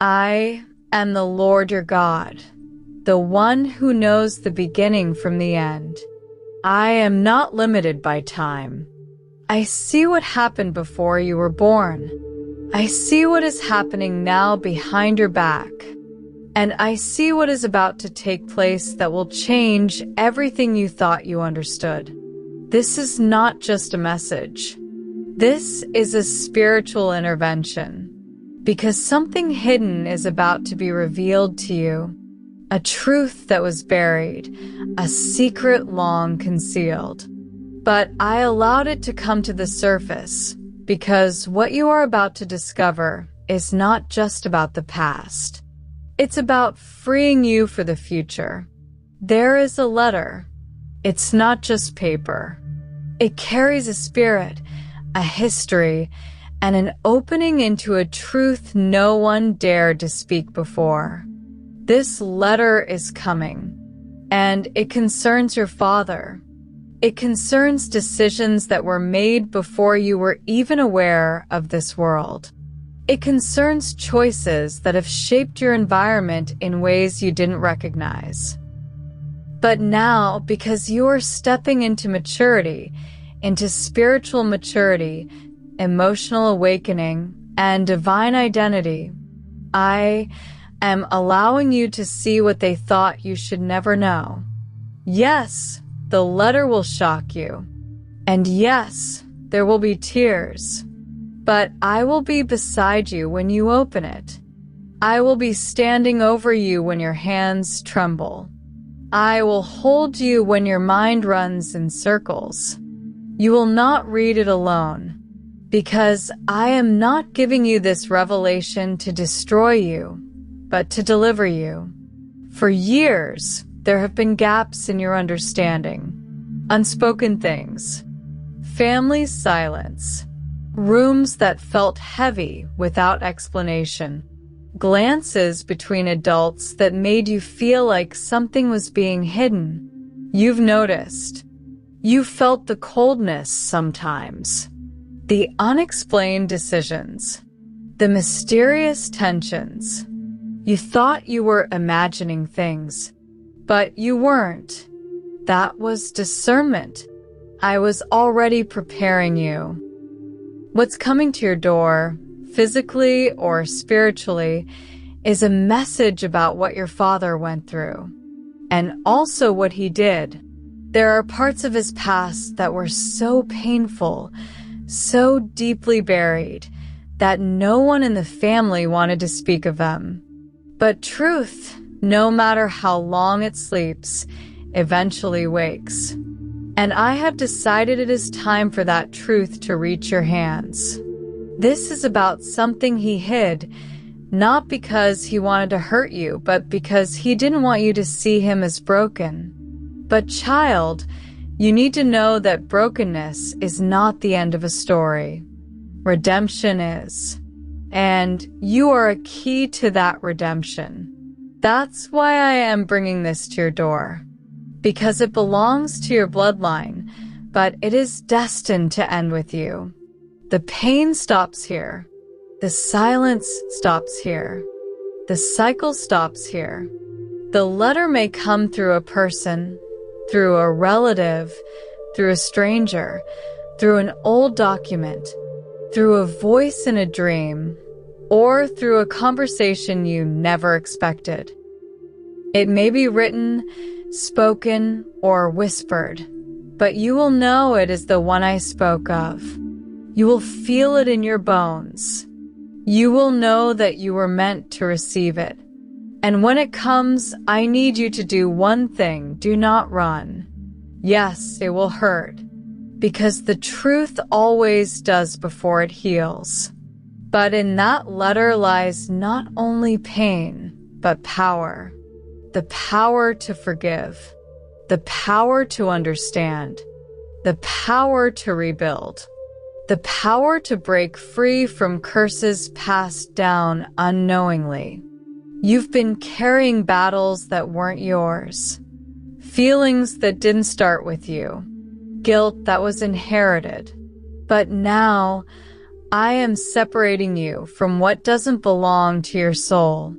I am the Lord your God, the one who knows the beginning from the end. I am not limited by time. I see what happened before you were born. I see what is happening now behind your back. And I see what is about to take place that will change everything you thought you understood. This is not just a message. This is a spiritual intervention, because something hidden is about to be revealed to you, a truth that was buried, a secret long concealed. But I allowed it to come to the surface, because what you are about to discover is not just about the past. It's about freeing you for the future. There is a letter. It's not just paper. It carries a spirit, a history, and an opening into a truth no one dared to speak before. This letter is coming, and it concerns your father. It concerns decisions that were made before you were even aware of this world. It concerns choices that have shaped your environment in ways you didn't recognize. But now, because you are stepping into maturity, into spiritual maturity, emotional awakening, and divine identity, I am allowing you to see what they thought you should never know. Yes, the letter will shock you. And yes, there will be tears. But I will be beside you when you open it. I will be standing over you when your hands tremble. I will hold you when your mind runs in circles. You will not read it alone, because I am not giving you this revelation to destroy you, but to deliver you. For years, there have been gaps in your understanding, unspoken things, family's silence, rooms that felt heavy without explanation, glances between adults that made you feel like something was being hidden. You've noticed. You felt the coldness sometimes, the unexplained decisions, the mysterious tensions. You thought you were imagining things, but you weren't. That was discernment. I was already preparing you. What's coming to your door, physically or spiritually, is a message about what your father went through, and also what he did. There are parts of his past that were so painful, so deeply buried, that no one in the family wanted to speak of them. But truth, no matter how long it sleeps, eventually wakes. And I have decided it is time for that truth to reach your hands. This is about something he hid, not because he wanted to hurt you, but because he didn't want you to see him as broken. But child, you need to know that brokenness is not the end of a story. Redemption is. And you are a key to that redemption. That's why I am bringing this to your door. Because it belongs to your bloodline, but it is destined to end with you. The pain stops here. The silence stops here. The cycle stops here. The letter may come through a person, through a relative, through a stranger, through an old document, through a voice in a dream, or through a conversation you never expected. It may be written, spoken, or whispered, but you will know it is the one I spoke of. You will feel it in your bones. You will know that you were meant to receive it. And when it comes, I need you to do one thing. Do not run. Yes, it will hurt, because the truth always does before it heals. But in that letter lies not only pain, but power. The power to forgive. The power to understand. The power to rebuild. The power to break free from curses passed down unknowingly. You've been carrying battles that weren't yours, feelings that didn't start with you, guilt that was inherited. But now, I am separating you from what doesn't belong to your soul.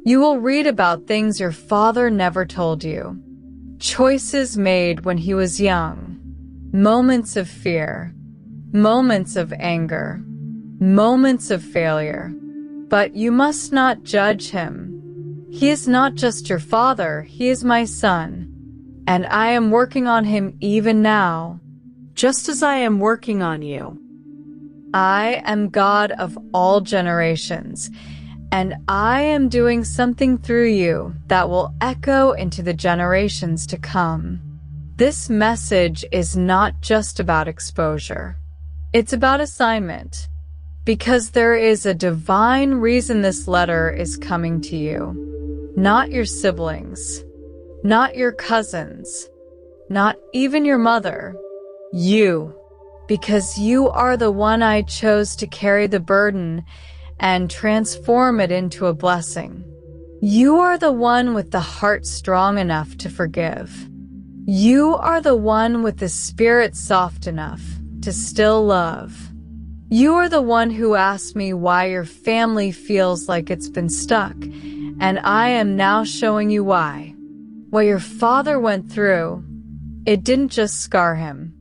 You will read about things your father never told you. Choices made when he was young. Moments of fear. Moments of anger. Moments of failure. But you must not judge him. He is not just your father, he is my son. And I am working on him even now, just as I am working on you. I am God of all generations, and I am doing something through you that will echo into the generations to come. This message is not just about exposure. It's about assignment, because there is a divine reason this letter is coming to you. Not your siblings, not your cousins, not even your mother. You. Because you are the one I chose to carry the burden and transform it into a blessing. You are the one with the heart strong enough to forgive. You are the one with the spirit soft enough to still love. You are the one who asked me why your family feels like it's been stuck, and I am now showing you why. What your father went through, it didn't just scar him.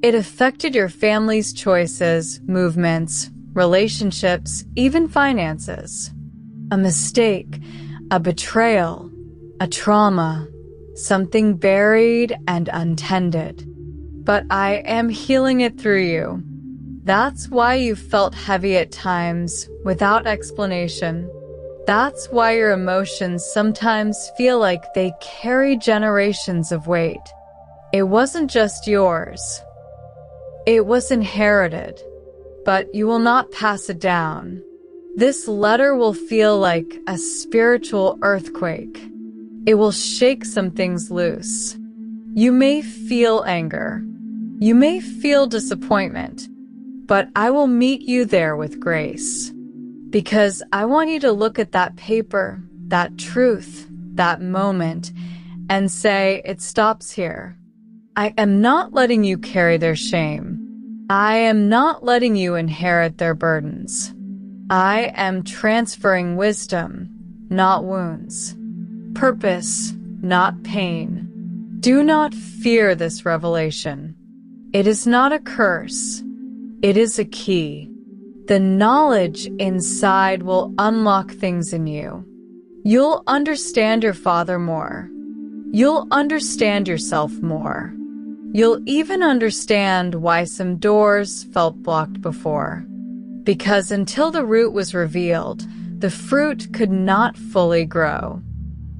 It affected your family's choices, movements, relationships, even finances. A mistake, a betrayal, a trauma, something buried and untended. But I am healing it through you. That's why you felt heavy at times, without explanation. That's why your emotions sometimes feel like they carry generations of weight. It wasn't just yours. It was inherited, but you will not pass it down. This letter will feel like a spiritual earthquake. It will shake some things loose. You may feel anger. You may feel disappointment, but I will meet you there with grace. Because I want you to look at that paper, that truth, that moment, and say, it stops here. I am not letting you carry their shame. I am not letting you inherit their burdens. I am transferring wisdom, not wounds. Purpose, not pain. Do not fear this revelation. It is not a curse. It is a key. The knowledge inside will unlock things in you. You'll understand your father more. You'll understand yourself more. You'll even understand why some doors felt blocked before. Because until the root was revealed, the fruit could not fully grow.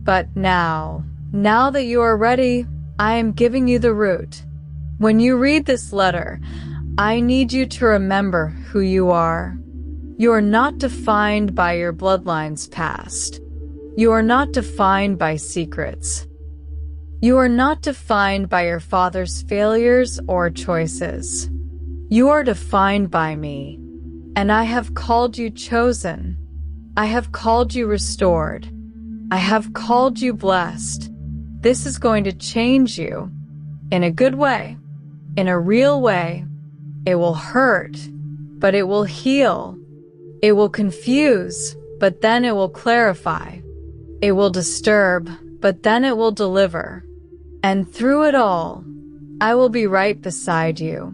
But now that you are ready, I am giving you the root. When you read this letter, I need you to remember who you are. You are not defined by your bloodline's past. You are not defined by secrets. You are not defined by your father's failures or choices. You are defined by me, and I have called you chosen. I have called you restored. I have called you blessed. This is going to change you in a good way, in a real way. It will hurt, but it will heal. It will confuse, but then it will clarify. It will disturb, but then it will deliver. And through it all, I will be right beside you.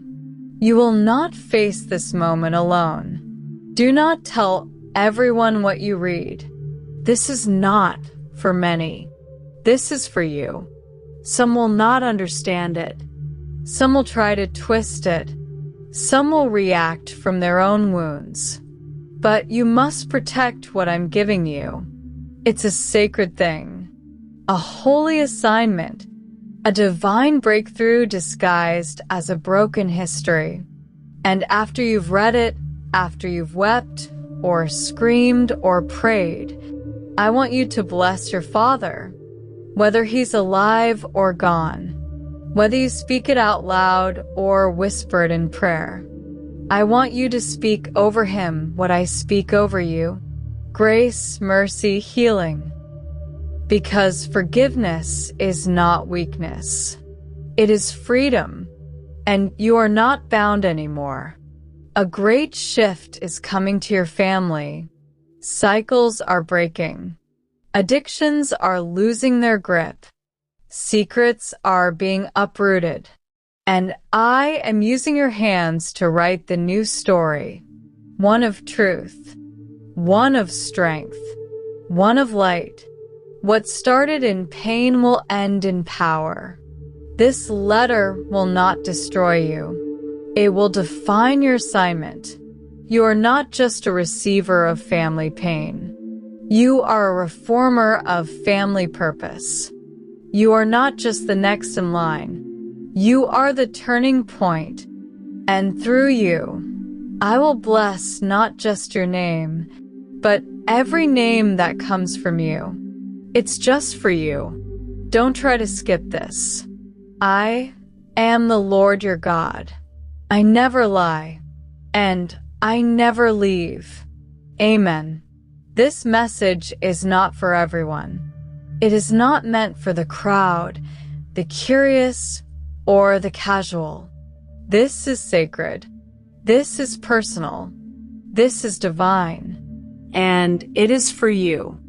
You will not face this moment alone. Do not tell everyone what you read. This is not for many. This is for you. Some will not understand it. Some will try to twist it. Some will react from their own wounds. But you must protect what I'm giving you. It's a sacred thing, a holy assignment, a divine breakthrough disguised as a broken history. And after you've read it, after you've wept, or screamed, or prayed, I want you to bless your father, whether he's alive or gone, whether you speak it out loud or whisper it in prayer. I want you to speak over him what I speak over you: grace, mercy, healing. Because forgiveness is not weakness. It is freedom, and you are not bound anymore. A great shift is coming to your family. Cycles are breaking. Addictions are losing their grip. Secrets are being uprooted. And I am using your hands to write the new story. One of truth. One of strength. One of light. What started in pain will end in power. This letter will not destroy you. It will define your assignment. You are not just a receiver of family pain. You are a reformer of family purpose. You are not just the next in line. You are the turning point. And through you, I will bless not just your name, but every name that comes from you. It's just for you. Don't try to skip this. I am the Lord your God. I never lie, and I never leave. Amen. This message is not for everyone. It is not meant for the crowd, the curious, or the casual. This is sacred. This is personal. This is divine. And it is for you.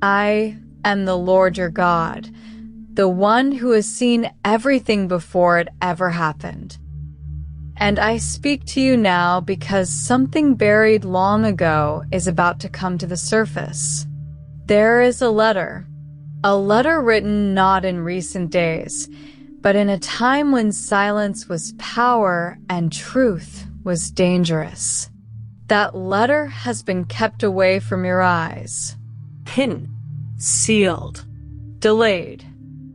I am the Lord your God, the one who has seen everything before it ever happened. And I speak to you now because something buried long ago is about to come to the surface. There is a letter written not in recent days, but in a time when silence was power and truth was dangerous. That letter has been kept away from your eyes. Hidden, sealed, delayed.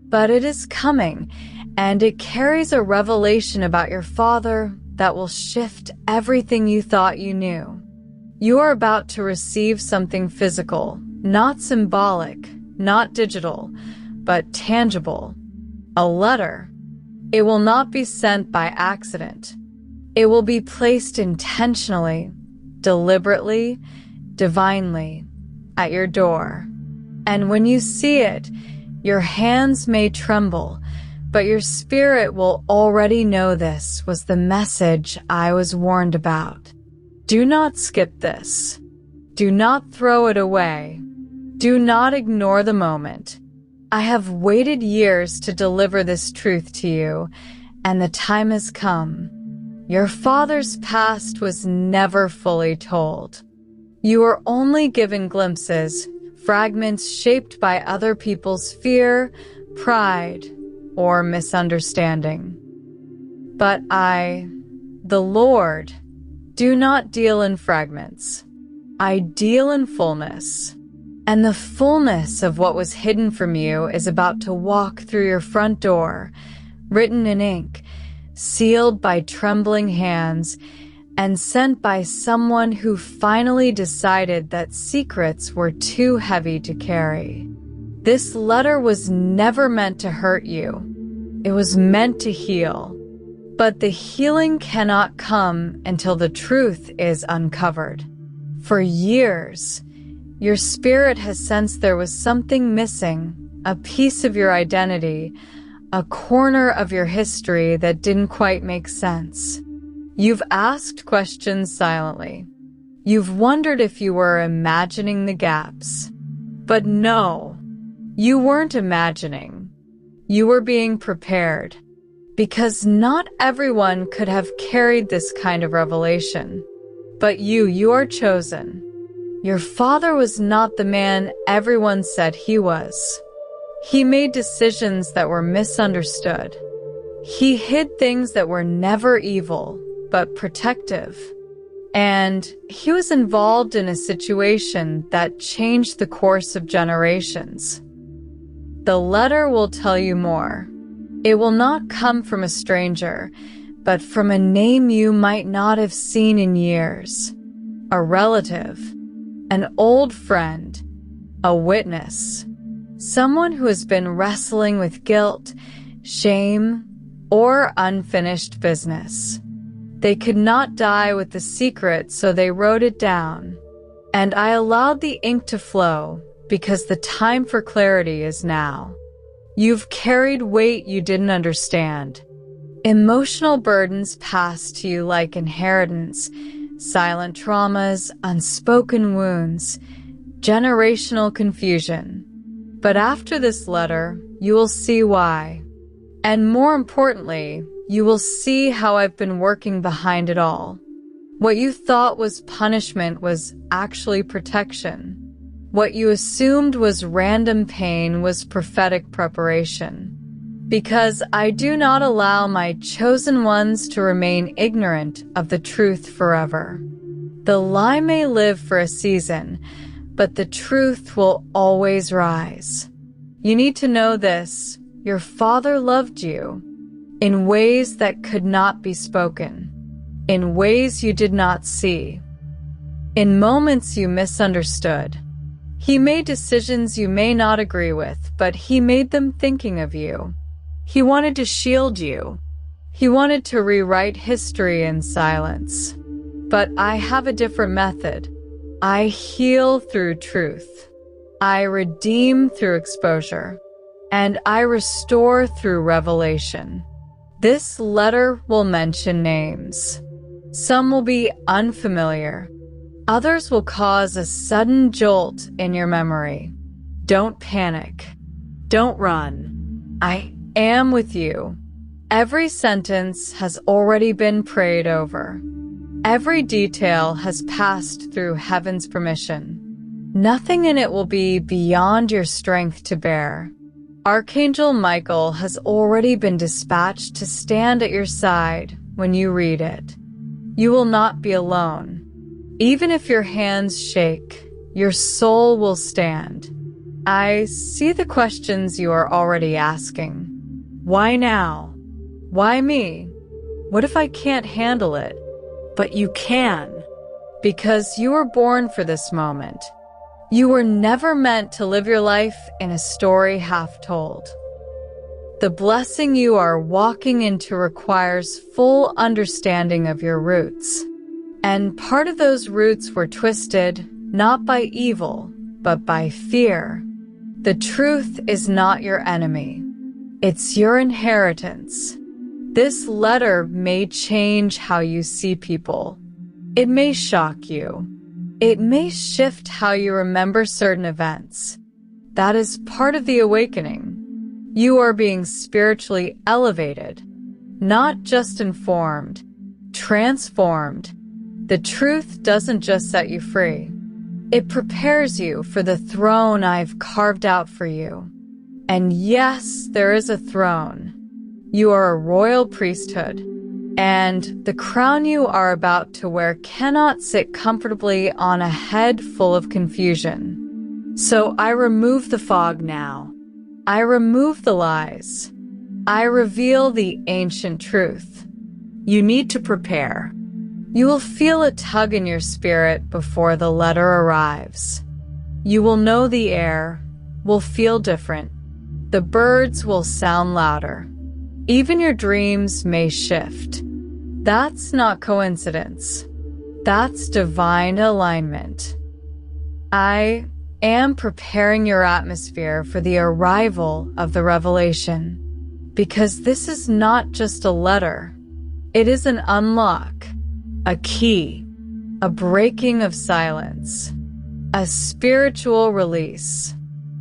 But it is coming, and it carries a revelation about your father that will shift everything you thought you knew. You are about to receive something physical, not symbolic, not digital, but tangible. A letter. It will not be sent by accident. It will be placed intentionally, deliberately, divinely, at your door. And when you see it, your hands may tremble, but your spirit will already know this was the message I was warned about. Do not skip this. Do not throw it away. Do not ignore the moment. I have waited years to deliver this truth to you, and the time has come. Your father's past was never fully told. You were only given glimpses, fragments shaped by other people's fear, pride, or misunderstanding. But I, the Lord, do not deal in fragments. I deal in fullness. And the fullness of what was hidden from you is about to walk through your front door, written in ink, sealed by trembling hands, and sent by someone who finally decided that secrets were too heavy to carry. This letter was never meant to hurt you. It was meant to heal. But the healing cannot come until the truth is uncovered. For years, your spirit has sensed there was something missing, a piece of your identity, a corner of your history that didn't quite make sense. You've asked questions silently. You've wondered if you were imagining the gaps. But no, you weren't imagining. You were being prepared. Because not everyone could have carried this kind of revelation. But you are chosen. Your father was not the man everyone said he was. He made decisions that were misunderstood. He hid things that were never evil, but protective. And he was involved in a situation that changed the course of generations. The letter will tell you more. It will not come from a stranger, but from a name you might not have seen in years. A relative, an old friend, a witness, someone who has been wrestling with guilt, shame, or unfinished business. They could not die with the secret, so they wrote it down. And I allowed the ink to flow because the time for clarity is now. You've carried weight you didn't understand. Emotional burdens passed to you like inheritance, silent traumas, unspoken wounds, generational confusion. But after this letter, you will see why. And more importantly, you will see how I've been working behind it all. What you thought was punishment was actually protection. What you assumed was random pain was prophetic preparation. Because I do not allow my chosen ones to remain ignorant of the truth forever. The lie may live for a season, but the truth will always rise. You need to know this. Your Father loved you in ways that could not be spoken, in ways you did not see, in moments you misunderstood. He made decisions you may not agree with, but he made them thinking of you. He wanted to shield you. He wanted to rewrite history in silence. But I have a different method. I heal through truth. I redeem through exposure. And I restore through revelation. This letter will mention names. Some will be unfamiliar. Others will cause a sudden jolt in your memory. Don't panic. Don't run. I am with you. Every sentence has already been prayed over. Every detail has passed through heaven's permission. Nothing in it will be beyond your strength to bear. Archangel Michael has already been dispatched to stand at your side when you read it. You will not be alone. Even if your hands shake, your soul will stand. I see the questions you are already asking. Why now? Why me? What if I can't handle it? But you can, because you were born for this moment. You were never meant to live your life in a story half told. The blessing you are walking into requires full understanding of your roots. And part of those roots were twisted, not by evil, but by fear. The truth is not your enemy. It's your inheritance. This letter may change how you see people. It may shock you. It may shift how you remember certain events. That is part of the awakening. You are being spiritually elevated, not just informed, transformed. The truth doesn't just set you free. It prepares you for the throne I've carved out for you. And yes, there is a throne. You are a royal priesthood. And the crown you are about to wear cannot sit comfortably on a head full of confusion. So I remove the fog now. I remove the lies. I reveal the ancient truth. You need to prepare. You will feel a tug in your spirit before the letter arrives. You will know the air will feel different. The birds will sound louder. Even your dreams may shift. That's not coincidence. That's divine alignment. I am preparing your atmosphere for the arrival of the revelation. Because this is not just a letter. It is an unlock, a key, a breaking of silence, a spiritual release.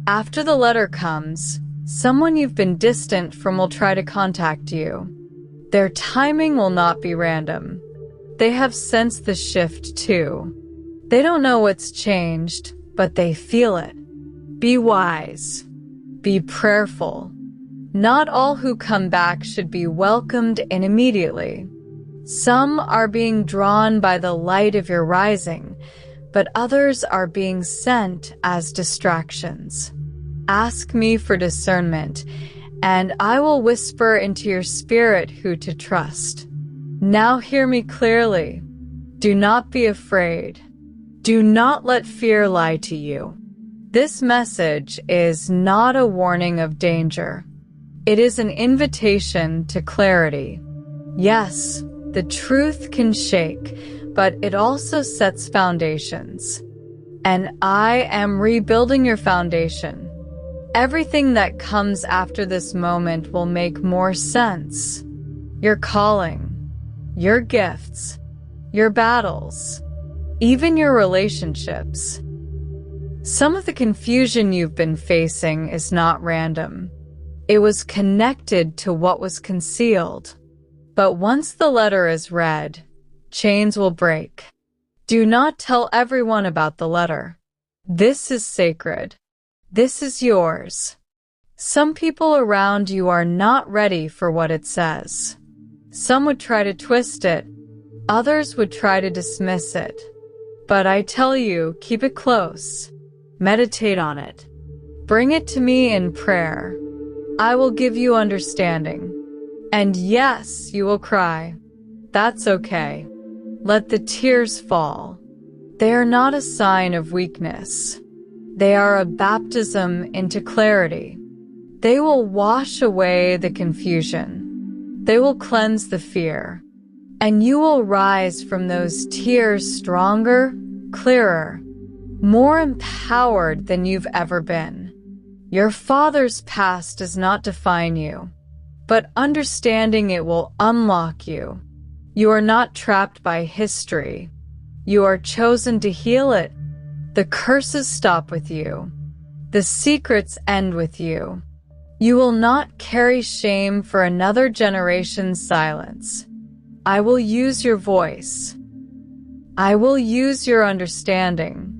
After the letter comes, someone you've been distant from will try to contact you. Their timing will not be random. They have sensed the shift too. They don't know what's changed, but they feel it. Be wise. Be prayerful. Not all who come back should be welcomed in immediately. Some are being drawn by the light of your rising, but others are being sent as distractions. Ask me for discernment, and I will whisper into your spirit who to trust. Now hear me clearly. Do not be afraid. Do not let fear lie to you. This message is not a warning of danger. It is an invitation to clarity. Yes, the truth can shake, but it also sets foundations. And I am rebuilding your foundation. Everything that comes after this moment will make more sense. Your calling, your gifts, your battles, even your relationships. Some of the confusion you've been facing is not random. It was connected to what was concealed. But once the letter is read, chains will break. Do not tell everyone about the letter. This is sacred. This is yours. Some people around you are not ready for what it says. Some would try to twist it. Others would try to dismiss it. But I tell you, keep it close. Meditate on it. Bring it to me in prayer. I will give you understanding. And yes, you will cry. That's okay. Let the tears fall. They are not a sign of weakness. They are a baptism into clarity. They will wash away the confusion. They will cleanse the fear. And you will rise from those tears stronger, clearer, more empowered than you've ever been. Your father's past does not define you, but understanding it will unlock you. You are not trapped by history. You are chosen to heal it. The curses stop with you. The secrets end with you. You will not carry shame for another generation's silence. I will use your voice. I will use your understanding.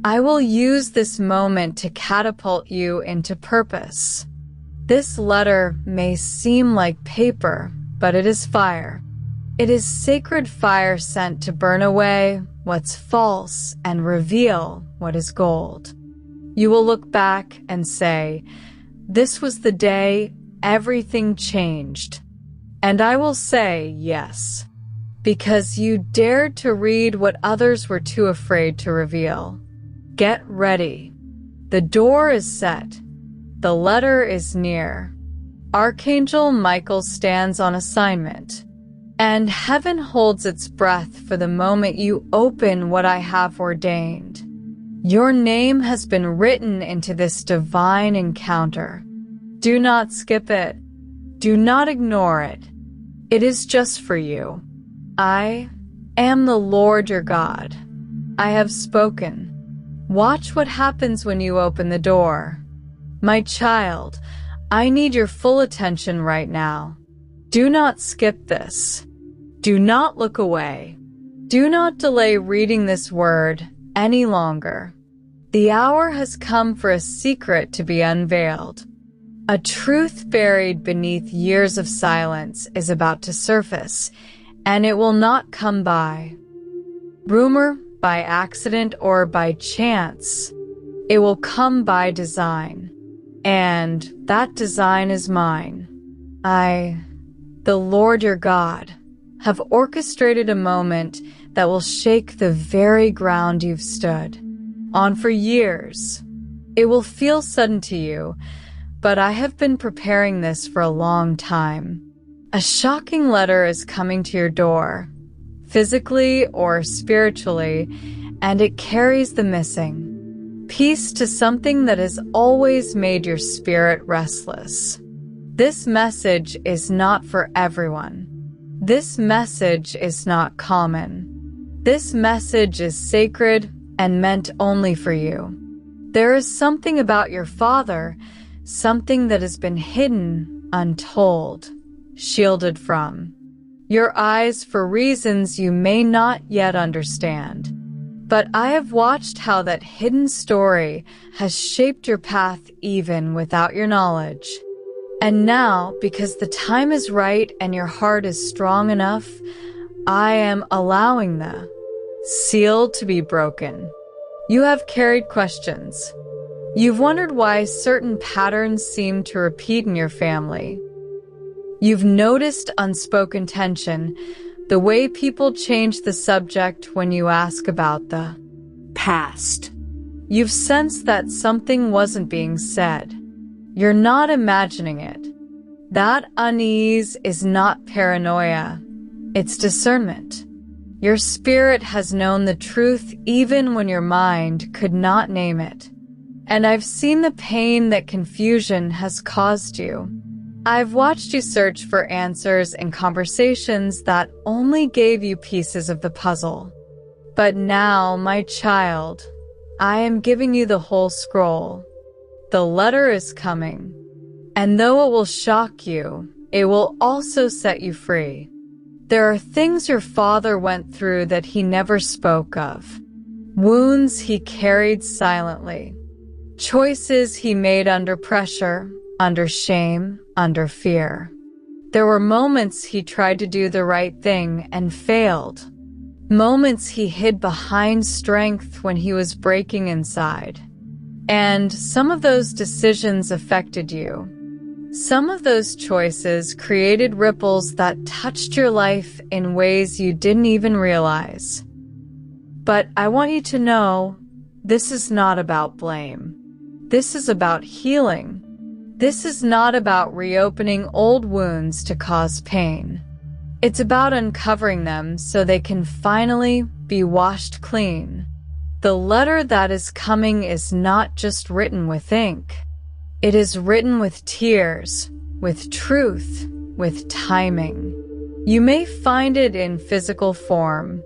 I will use this moment to catapult you into purpose. This letter may seem like paper, but it is fire. It is sacred fire sent to burn away what's false and reveal what is gold. You will look back and say, "This was the day everything changed." And I will say, yes, because you dared to read what others were too afraid to reveal. Get ready. The door is set. The letter is near. Archangel Michael stands on assignment, and heaven holds its breath for the moment you open what I have ordained. Your name has been written into this divine encounter. Do not skip it. Do not ignore it. It is just for you. I am the Lord your God. I have spoken. Watch what happens when you open the door. My child, I need your full attention right now. Do not skip this. Do not look away. Do not delay reading this word any longer. The hour has come for a secret to be unveiled. A truth buried beneath years of silence is about to surface, and it will not come by rumor, by accident, or by chance. It will come by design, and that design is mine. I, the Lord your God, have orchestrated a moment that will shake the very ground you've stood on for years. It will feel sudden to you, but I have been preparing this for a long time. A shocking letter is coming to your door, physically or spiritually, and it carries the missing piece to something that has always made your spirit restless. This message is not for everyone. This message is not common. This message is sacred and meant only for you. There is something about your father, something that has been hidden, untold, shielded from your eyes for reasons you may not yet understand. But I have watched how that hidden story has shaped your path even without your knowledge. And now, because the time is right and your heart is strong enough, I am allowing the seal to be broken. You have carried questions. You've wondered why certain patterns seem to repeat in your family. You've noticed unspoken tension, the way people change the subject when you ask about the past. You've sensed that something wasn't being said. You're not imagining it. That unease is not paranoia. It's discernment. Your spirit has known the truth even when your mind could not name it. And I've seen the pain that confusion has caused you. I've watched you search for answers in conversations that only gave you pieces of the puzzle. But now, my child, I am giving you the whole scroll. The letter is coming, and though it will shock you, it will also set you free. There are things your father went through that he never spoke of, wounds he carried silently, choices he made under pressure, under shame, under fear. There were moments he tried to do the right thing and failed, moments he hid behind strength when he was breaking inside. And some of those decisions affected you. Some of those choices created ripples that touched your life in ways you didn't even realize. But I want you to know, this is not about blame. This is about healing. This is not about reopening old wounds to cause pain. It's about uncovering them so they can finally be washed clean. The letter that is coming is not just written with ink. It is written with tears, with truth, with timing. You may find it in physical form.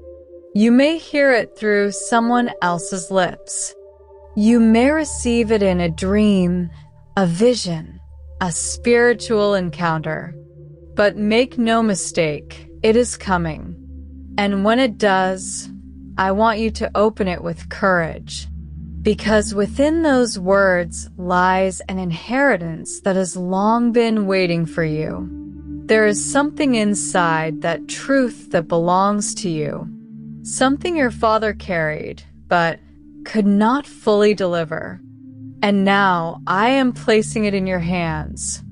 You may hear it through someone else's lips. You may receive it in a dream, a vision, a spiritual encounter. But make no mistake, it is coming. And when it does, I want you to open it with courage. Because within those words lies an inheritance that has long been waiting for you. There is something inside that truth that belongs to you. Something your father carried, but could not fully deliver. And now I am placing it in your hands.